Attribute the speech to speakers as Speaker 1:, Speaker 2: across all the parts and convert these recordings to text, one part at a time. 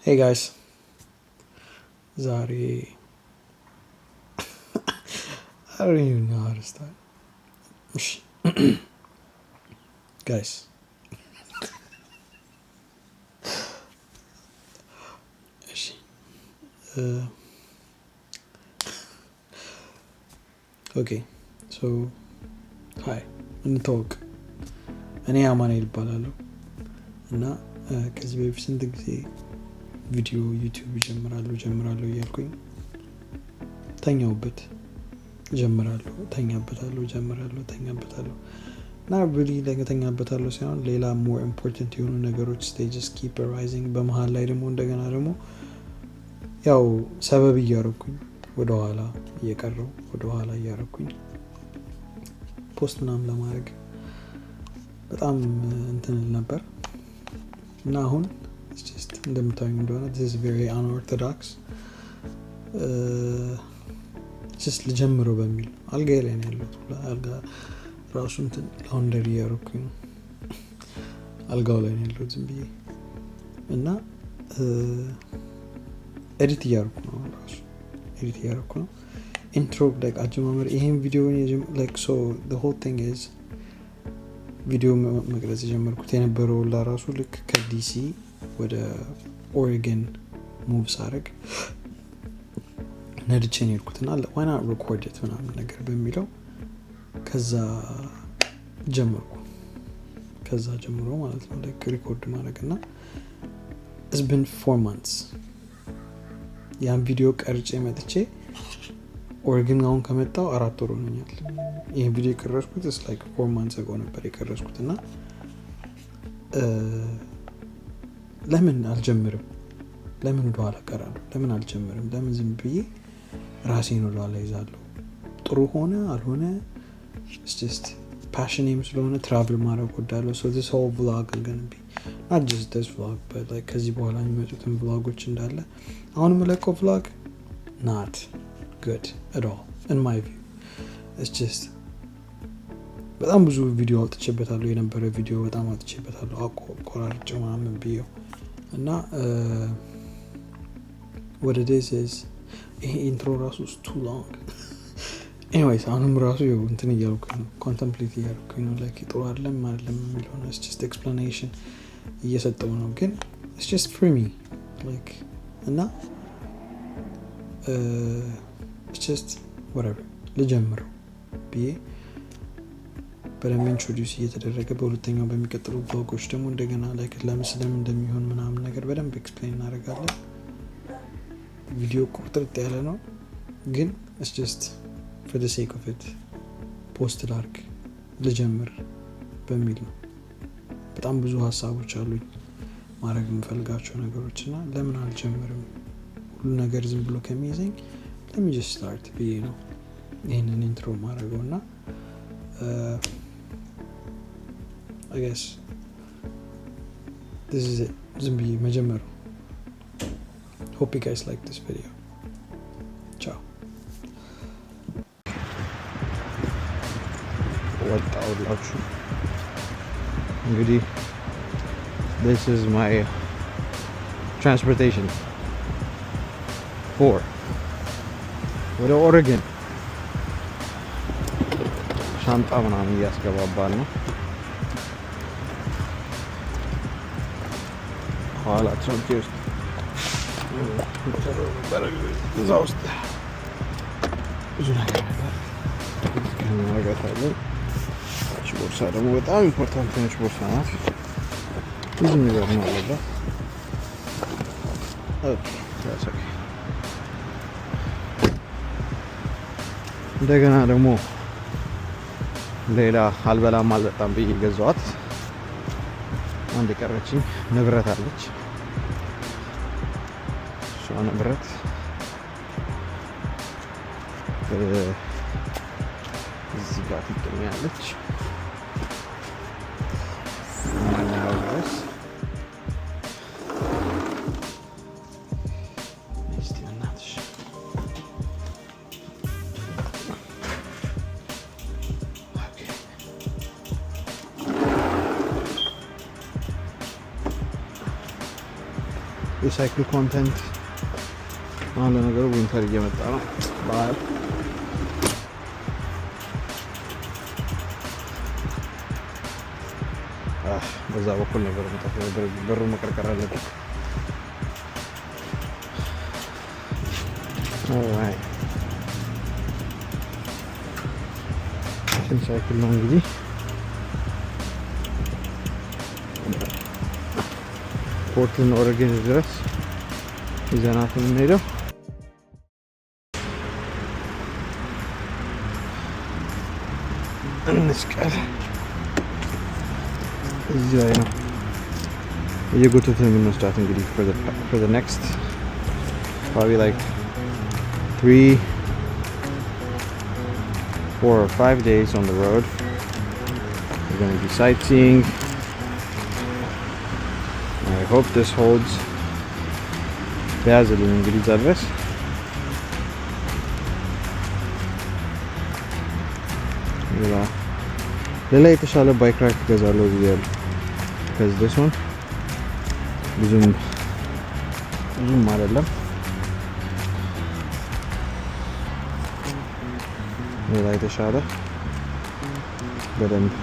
Speaker 1: Hey guys, Zari. I don't even know how to start. Guys, uh, okay, so hi, እንታወቅ። እኔ አማኑኤል እባላለሁ እና ከዚህ በፊት ስንት ጊዜ ቪዲዮ ዩቲዩብ ጀምራለሁ እያልኩኝ ተኛውበት ተኛበታለሁ እና really ተኛበታለሁ ሳይሆን ሌላ more important የሆኑ ነገሮች they just keep arising። በመሃል ላይ ደግሞ እንደገና ደግሞ ያው ሰበብ እያረኩኝ ወደኋላ እያረኩኝ ፖስት ምናምን ለማድረግ በጣም እንትን ነበር እና አሁን just እንደምታዩኝ እንደሆነ this is very unorthodox just ልጀምረው በሚል አልጋ ላይ ነው ያለሁት። አልጋ ራሱ እንትን ላውንደሪ እያረኩኝ አልጋው ላይ ነው ያለሁት ዝም ብዬ እና ኤዲት እያረኩ ነው ኢንትሮ like አጀማመር ይሄን ቪዲዮ like so the whole thing is ቪዲዮ መቅረጽ የጀመርኩት የነበረው ለራሱ ልክ ከዲሲ ወደ ኦሬገን ሙቭ ሳረግ ነድቼ ነው የሄድኩትና why not record it ምናምን ነገር በሚለው ከዛ ጀምሮ ማለት ነው like ሪኮርድ ማድረግና it's been 4 months ያን ቪዲዮ ቀርጬ መጥቼ ኦሬገን አሁን ከመጣው 4 ወር ሆኖኛል። ይሄን ቪዲዮ የቀረጽኩት is like 4 months ago ነበር የቀረጽኩትና ለምን አልጀምርም? ለምን ወደኋላ ቀራለሁ? ለምን አልጀምርም? ለምን ዝም ብዬ ራሴን ወደኋላ ይዛለሁ? ጥሩ ሆነ አልሆነ it's just passion ስለሆነ travel ማድረግ ወዳለሁ። so this whole vlog is going to be not just this vlog but like ከዚህ በኋላ የሚመጡትን vlogoች እንዳለ አሁን የምለቀው vlog not good at all in my view. it's just በጣም ብዙ ቪዲዮ አውጥቼበታለሁ። የነበረ ቪዲዮ በጣም አውጥቼበታለሁ አቆራርጬ ምናምን ብዬው እና what it is ይሄ ኢንትሮ ራሱ is too long anyways አሁንም ራሱ ይኸው እንትን እያልኩኝ ነው contemplate እያልኩኝ ነው like ጥሩ አይደለም የሚለው ነው it's just explanation እየሰጠው ነው ግን it's just for me like እና it's just whatever ልጀምረው ብዬ በደንብ ኢንትሮዲዩስ እየተደረገ በሁለተኛው በሚቀጥሉ ብሎጎች ደግሞ እንደገና like ለምስለም እንደሚሆን ምናምን ነገር በደንብ ኤክስፕሌን እናደርጋለን። ቪዲዮ ቁጥጥር ያለ ነው ግን it's just for the sake of it ፖስት ላርክ ልጀምር በሚል ነው። በጣም ብዙ ሀሳቦች አሉኝ ማድረግ የምፈልጋቸው ነገሮችና ለምን አልጀምርም ሁሉ ነገር ዝም ብሎ ከሚይዘኝ let me just start ብዬ ነው ይሄንን ኢንትሮ ማድረገውና I guess this is it ዝም ብዬ መጀመር ነው። hope you guys like this video. ciao ወጣውላችሁ እንግዲህ this is my transportation for ወደ ኦሬገን ሻንጣ ምናምን እያስገባባል ነው። ኋላ ትራንክ ውስጥ እዛ ውስጥ ብዙ ነገር እናደርጋታለን። እቺ ቦርሳ ደግሞ በጣም ኢምፖርታንት ነች ቦርሳ ናት። ብዙ ነገር ነው አለባት። እንደገና ደግሞ ሌላ አልበላም አልጠጣም ብዬ ገዛኋት አንድ የቀረችኝ ንብረት አለች። እሷ ንብረት እዚህ ጋር ትገኛለች። የሳይክል ኮንተንት አሁን ለነገሩ ዊንተር እየመጣ ነው በዓል በዛ በኩል ነበር በሩ መቀርቀር አለበት። ሳይክል ነው እንግዲህ ፖርትላንድ ኦሬገን ድረስ ይዘናት የምንሄደው። እንስቀል እዚህ ላይ ነው እየጎተትን የምንወስዳት እንግዲህ for the next probably like 3, 4 or 5 days on the road. We're going to be sightseeing. I hope this holds. በያዝልን እንግዲህ እዛ ድረስ ሌላ የተሻለ ባይክ ራክ እገዛለሁ ብያለሁ። because this one ብዙም አይደለም። ሌላ የተሻለ በደንብ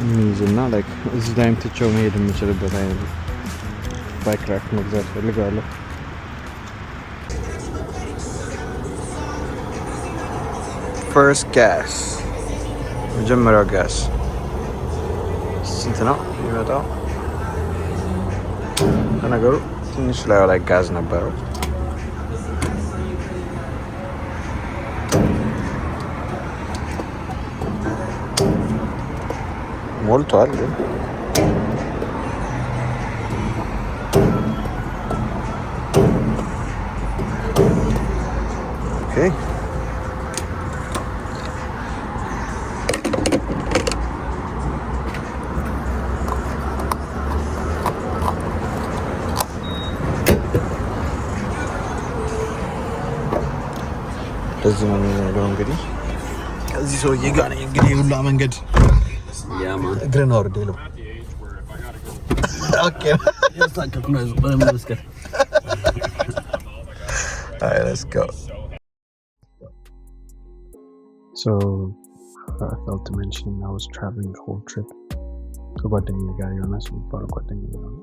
Speaker 1: የሚይዝና ላይክ እዚህ ላይም ትቼው መሄድ የምችልበት አይነት ባይክ ራክ መግዛት ፈልጋለሁ። ፈርስት ጋስ መጀመሪያው ጋስ ስንት ነው የሚመጣው? ለነገሩ ትንሽ ላይ ጋዝ ነበረው። ሞልቷል ግን ኦኬ። እዚህ ነው የሚሄደው እንግዲህ ከዚህ ሰውዬ ጋር ነኝ እንግዲህ ሁላ መንገድ እግርን አውርድ ይለው። ኦኬ alright, let's go. So I felt to mention I was traveling the whole trip. ከጓደኛዬ ጋር ዮናስ የሚባለው ጓደኛዬ ነው።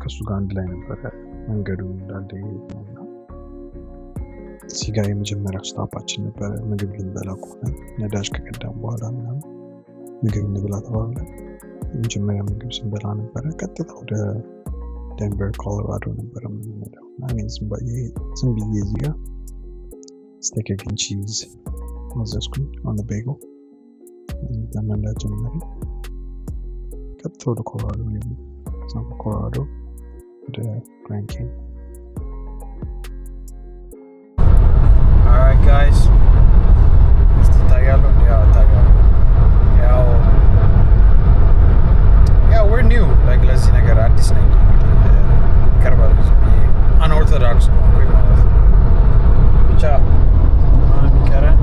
Speaker 1: ከሱ ጋር አንድ ላይ ነበረ መንገዱ እንዳለ ነው። እዚህ ጋር የመጀመሪያው ስታፓችን ነበረ። ምግብ ልንበላ ቆመን ነዳጅ ከቀዳም በኋላ ምናምን ምግብ እንብላ ተባብለን የመጀመሪያ ምግብ ስንበላ ነበረ። ቀጥታ ወደ ዴንቨር ኮሎራዶ ነበረ የምንሄደው እና እኔ ዝም ብዬ እዚህ ጋር ስቴክ ኤግ ቺዝ አዘዝኩኝ on the bagel ለመንዳት ጀመረ። ቀጥታ ወደ ኮሎራዶ ኮሎራዶ ወደ ግራንድ ካንየን። Alright guys, እስቲ ታያለው ያው we're new like ለዚህ ነገር አዲስ ነኝ ይቀርባል ብዙ አንኦርቶዶክስ ኮንኩኝ ማለት ነው። ብቻ አሁን የሚቀረን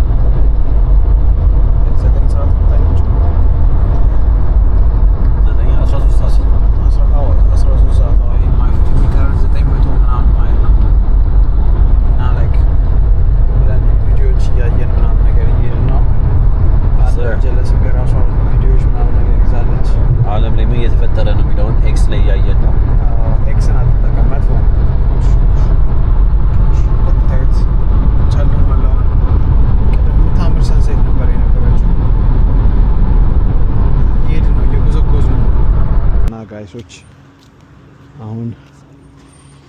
Speaker 1: 9 ሰዓት ታይምጭ 13 ሰዓት ወይ ማለት የሚቀረን 900 ምናምን ማለት ነው እና like ቪዲዮዎች እያየን ምናምን ነገር እየሄድን ነው። ጀለስ ገራሷ ቪዲዮዎች ምናምን ነገር ይዛለች። ዓለም ላይ ምን እየተፈጠረ ነው የሚለውን ኤክስ ላይ እያየን ነው። ኤክስ ናት ተቀመጥ ነው ለታይት ቻለው ማለት ነው። ታምር ሰንሴት ነበር የነበረችው። እየሄድን ነው እየጎዘጎዙ ነው እና ጋይሶች አሁን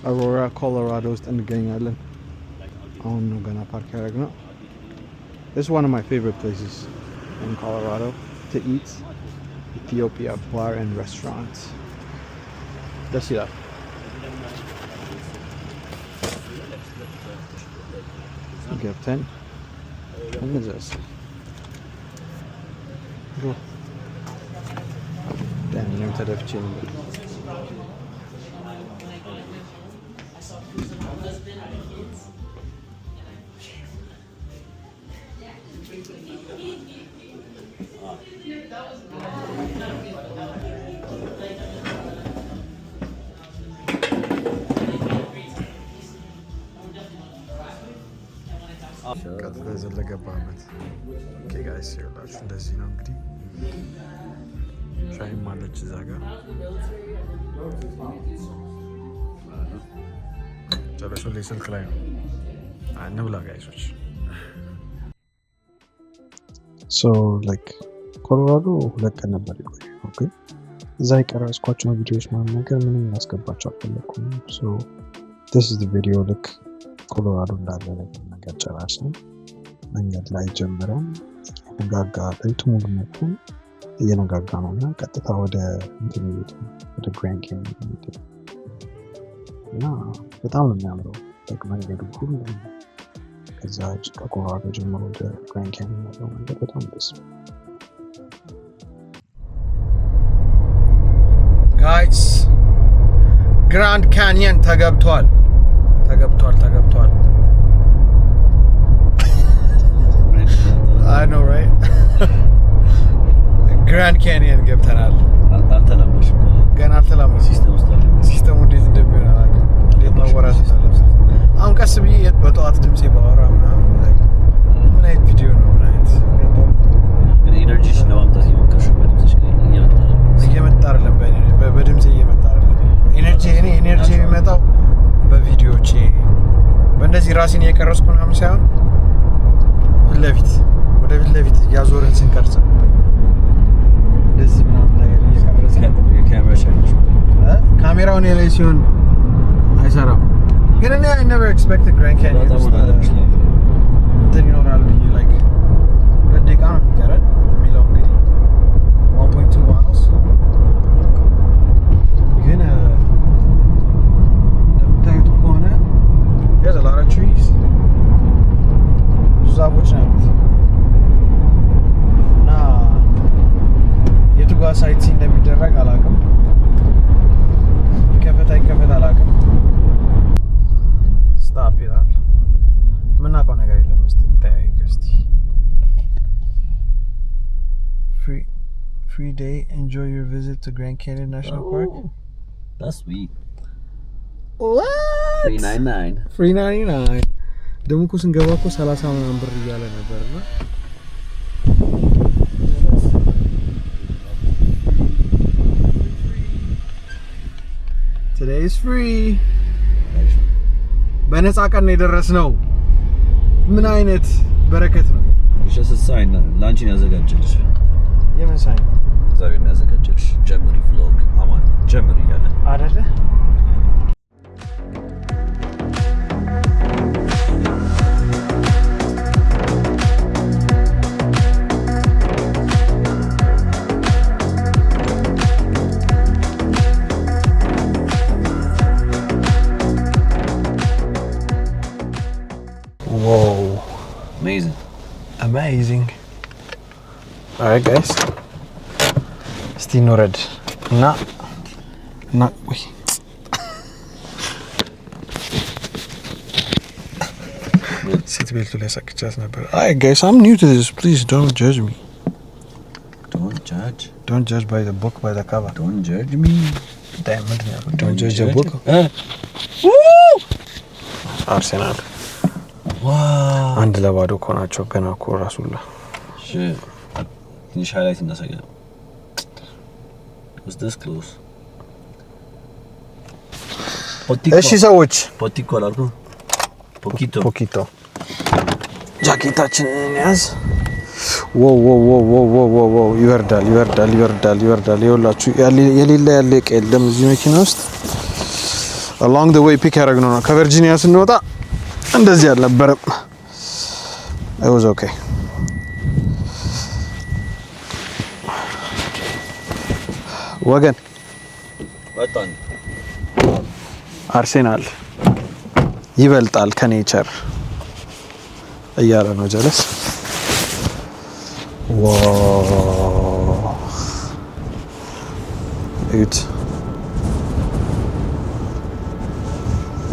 Speaker 1: አሮራ ኮሎራዶ ውስጥ እንገኛለን። አሁን ነው ገና ፓርክ ያደረግነው። This is one of my favorite places in Colorado to eat. Ethiopia Bar and Restaurant. Let's see that. Okay, 10. What is this? Go. Damn, you have to have chin. ቀጥታ ዘለገባበት ኦኬ ጋይስ ይኸውላችሁ እንደዚህ ነው እንግዲህ ሻይም አለች እዛ ጋር ጨረሱ ላይ ስልክ ላይ ነው እንብላ ጋይሶች ሶ ላይክ ኮሎራዶ 2 ቀን ነበር የቆየው ኦኬ እዛ የቀረጽኳቸው ቪዲዮዎች ምናምን ነገር ምንም ያስገባቸው አልፈለኩም ሶ this is the video ልክ ኮሎራዶ እንዳለ ነገር ጨራርሰን መንገድ ላይ ጀምረን እየነጋጋ ሌሊቱ ሙሉ መጥቶ እየነጋጋ ነው እና ቀጥታ ወደ ወደ ግራንድ ካንየን እና በጣም ነው የሚያምረው መንገዱ ሁሉ ከዛ ከኮሎራዶ ጀምሮ ወደ ግራንድ ካንየን ያለው መንገድ በጣም ደስ ጋይስ ግራንድ ካንየን ተገብቷል I know right ግራንድ ካንየን ገብተናል አልተለመድሽም ገና አልተለመድሽም ሲስተሙ እንዴት እንደሚሆን አላውቅም እንዴት ማወራት እንዳለበት አሁን ቀስ ብዬ በጠዋት ድምጼ ባወራ ምናምን ምን አይነት ቪዲዮ ነው ምን አይነት
Speaker 2: ኢነርጂሽ ነው አምጣት ይሞክርሽ በድምጽሽ
Speaker 1: እየመጣ አይደለም በድምጼ እየመጣ አይደለም ኤነርጂ የሚመጣው በቪዲዮቼ በእንደዚህ ራሴን እየቀረጽኩ ምናምን ሳይሆን ወደ ፊት ለፊት እያዞርን ስንቀርጽ እንደዚህ ምናምን ነገር እየቀረጽን ካሜራው እኔ ላይ ሲሆን አይሰራም ግን እኔ I never expected Grand Canyon እንትን ይኖራል ብዬ like 2 ደቂቃ ነው የሚቀረን የሚለው እንግዲህ 1.2 miles ግን እንደምታዩት ከሆነ there's a lot of trees ብዙ ዛፎች ናቸው እና የቱ ጋር ሳይት እንደሚደረግ አላውቅም ይከፈት አላውቅም ስታፕ ይላል ምናውቀው ነገር የለም እስቲ እንጠያይቅ እስቲ free day enjoy your visit to Grand Canyon National Park
Speaker 2: that's sweet
Speaker 1: what free 99 ደግሞ እኮ ስንገባ እኮ 30 ምናምን ብር እያለ ነበርና today is free በነፃ ቀን ነው የደረስነው ምን አይነት በረከት ነው
Speaker 2: እሺ ሳይን ላንቺን ያዘጋጀልሽ
Speaker 1: የምን ሳይን
Speaker 2: ዛሬ ነው ያዘጋጀልሽ ጀምሪ vlog አማን ጀምሪ ያለ
Speaker 1: አይደለ Whoa. Amazing. Alright guys. Still no red. Wait. Sit belt ላይ ሰክቻት ነበር. Alright guys, I'm new to this. Please don't judge me. Don't judge by the book, by the cover.
Speaker 2: Don't judge me.
Speaker 1: Don't judge the book.
Speaker 2: Woo!
Speaker 1: Arsenal.
Speaker 2: ዋው
Speaker 1: አንድ ለባዶ እኮ ናቸው ገና እኮ ራሱላ
Speaker 2: እሺ ትንሽ ሃይላይት እናሳያ was this close
Speaker 1: እሺ ሰዎች
Speaker 2: ፖቲኮ አላልኩ ፖኪቶ
Speaker 1: ጃኬታችንን ያዝ ዋው ይወርዳል ይወላችሁ የሌላ ያለ ቀለም እዚህ መኪና ውስጥ along the way pick ያደረግነው ነው ከቨርጂኒያ ስንወጣ እንደዚህ አልነበረም it was okay ወገን
Speaker 2: በጣም
Speaker 1: አርሴናል ይበልጣል ከኔቸር እያለ ነው ጀለስ ዋው it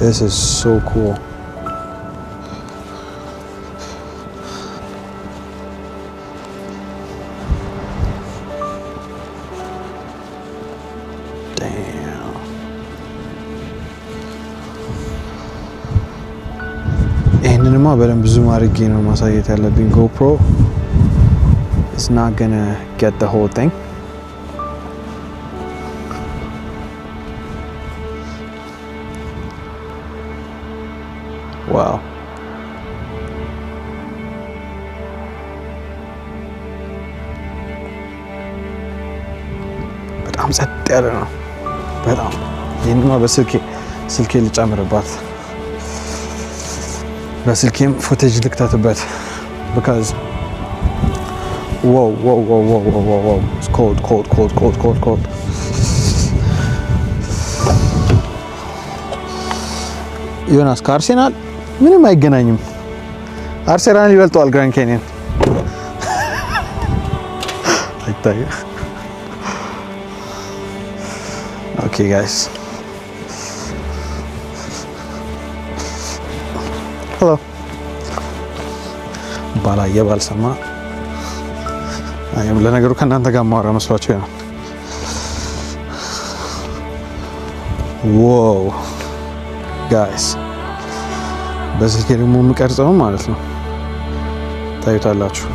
Speaker 1: this is so cool ይሄንማ በደንብ ብዙ ማድረግ ነው ማሳየት ያለብኝ GoPro is not gonna get the whole thing. Wow. በጣም ጸጥ ያለ ነው በጣም ይሄንማ በስልኬ ልጨምርባት በስልኬም ፉቴጅ ልክተትበት because whoa it's cold ዮናስ ከአርሴናል ምንም አይገናኝም አርሴናል ይበልጠዋል ግራንድ ካኒየን አይታየ okay guys hello ባላየ ባልሰማ አየም ለነገሩ ከእናንተ ጋር ማወራ መስሏችሁ ነው ዋው ጋይስ በስልኬ ደግሞ የምቀርጸው ማለት ነው ታዩታላችሁ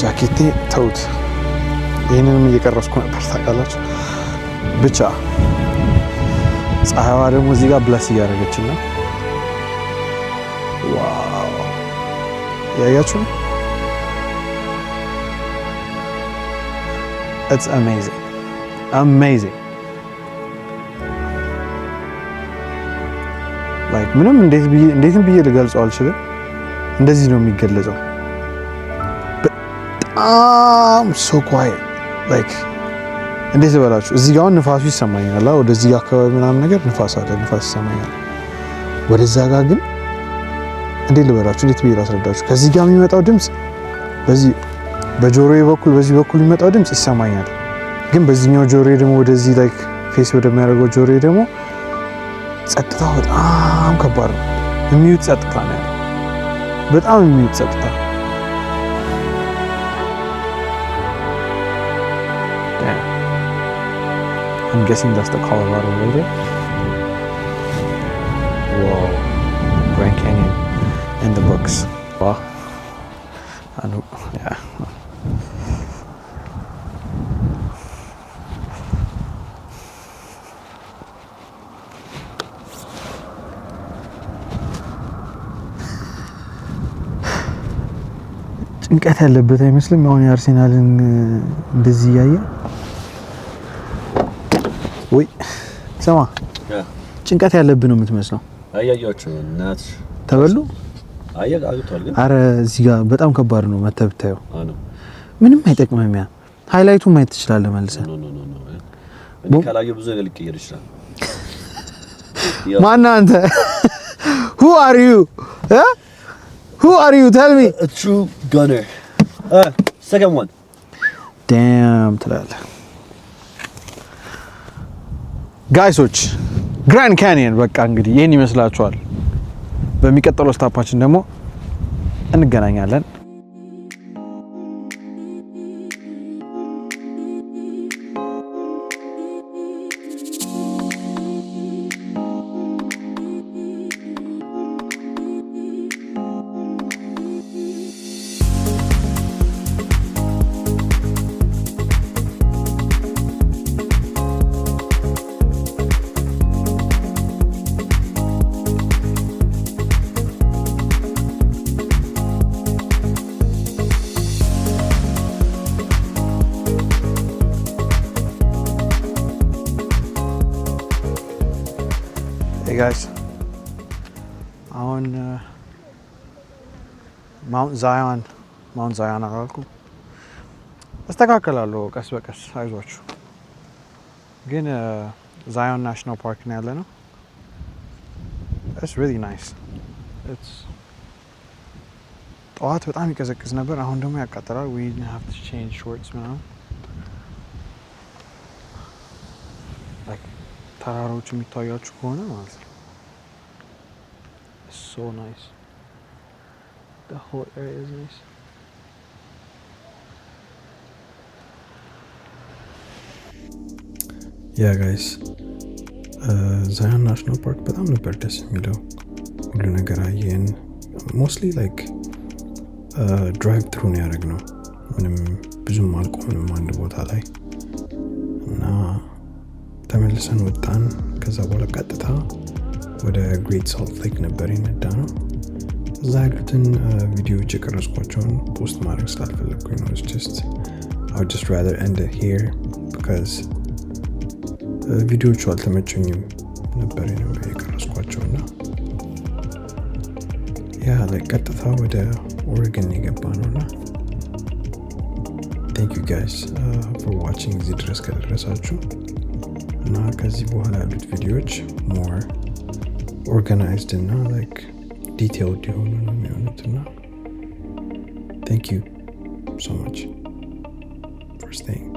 Speaker 1: ጃኬቴ ተውት ይሄንንም እየቀረስኩ ነበር ታውቃላችሁ ብቻ ፀሐይዋ ደግሞ እዚህ ጋር ብላስ እያደረገች ነው ዋው ያያችሁ it's amazing like ምንም እንዴት ብዬ ልገልጸው አልችልም እንደዚህ ነው የሚገለጸው so quiet like እንዴት ልበላችሁ እዚህ ጋር ንፋሱ ይሰማኛል ወደዚህ አካባቢ ምናምን ነገር ንፋስ ይሰማኛል ወደዛ ጋር ግን እንዴት ልበላችሁ እንዴት ብዬ ላስረዳችሁ ከዚህ ጋር የሚመጣው ድምጽ በዚህ በጆሮዬ በኩል በዚህ በኩል የሚመጣው ድምጽ ይሰማኛል ግን በዚህኛው ጆሮዬ ደግሞ ወደዚህ like ፌስ ወደሚያደርገው ጆሮዬ ደግሞ ጸጥታው በጣም ከባድ ነው የሚውጥ ጸጥታ ነው በጣም የሚውጥ ጸጥታ I'm guessing that's the Colorado River. Whoa, Grand Canyon in the books. Wow. I know, yeah. ጭንቀት ያለበት አይመስልም አሁን የአርሴናልን እንደዚህ ያየ ወይ ሰማ ጭንቀት ያለብን ነው የምትመስለው
Speaker 2: አያያችሁ እናት
Speaker 1: ተበሉ
Speaker 2: አግቷል ግን
Speaker 1: አረ እዚህ ጋር በጣም ከባድ ነው መተብታዩ ምንም አይጠቅምም ያ ሃይላይቱ ማየት ትችላለህ መልሰህ
Speaker 2: እኔ ካላየ ብዙ ነገር ሊቀየር ይችላል
Speaker 1: ማን አንተ who are you tell me
Speaker 2: a true gunner second one
Speaker 1: damn ትላለህ ጋይሶች ግራንድ ካኒየን በቃ እንግዲህ ይሄን ይመስላችኋል በሚቀጥለው ስታፓችን ደግሞ እንገናኛለን Hey guys, on Mount Zion አላልኩም እስተካከላለሁ ቀስ በቀስ አይዟችሁ። ግን ዛዮን ናሽናል ፓርክ ነው ያለ ነው። It's really nice. ጠዋት በጣም ይቀዘቅዝ ነበር፣ አሁን ደግሞ ያቃጥላል። we have to change shorts ምናምን። like ተራሮች የሚታያችሁ ከሆነ ማለት ነው። It's so nice. The whole area is nice. Yeah guys, ዛዮን ናሽናል ፓርክ በጣም ነበር ደስ የሚለው። ሁሉ ነገር አየን። ሞስትሊ ላይክ ድራይቭ ትሩ ነው ያደረግነው። ምንም ብዙም አልቆምንም አንድ ቦታ ላይ እና ተመልሰን ወጣን። ከዛ በኋላ ቀጥታ ወደ ግሬት ሳልት ሌክ ነበር የነዳ ነው። እዛ ያሉትን ቪዲዮዎች የቀረጽኳቸውን ፖስት ማድረግ ስላልፈለግኩኝ ነው። I would just rather end it here because ቪዲዮቹ አልተመቸኝም ነበር የቀረጽኳቸው እና ያ ቀጥታ ወደ ኦሬገን የገባ ነው እና thank you guys for watching እዚህ ድረስ ከደረሳችሁ እና ከዚህ በኋላ ያሉት ቪዲዮዎች more organized እና detailed የሆኑ ነው የሚሆኑት እና thank you so much for staying.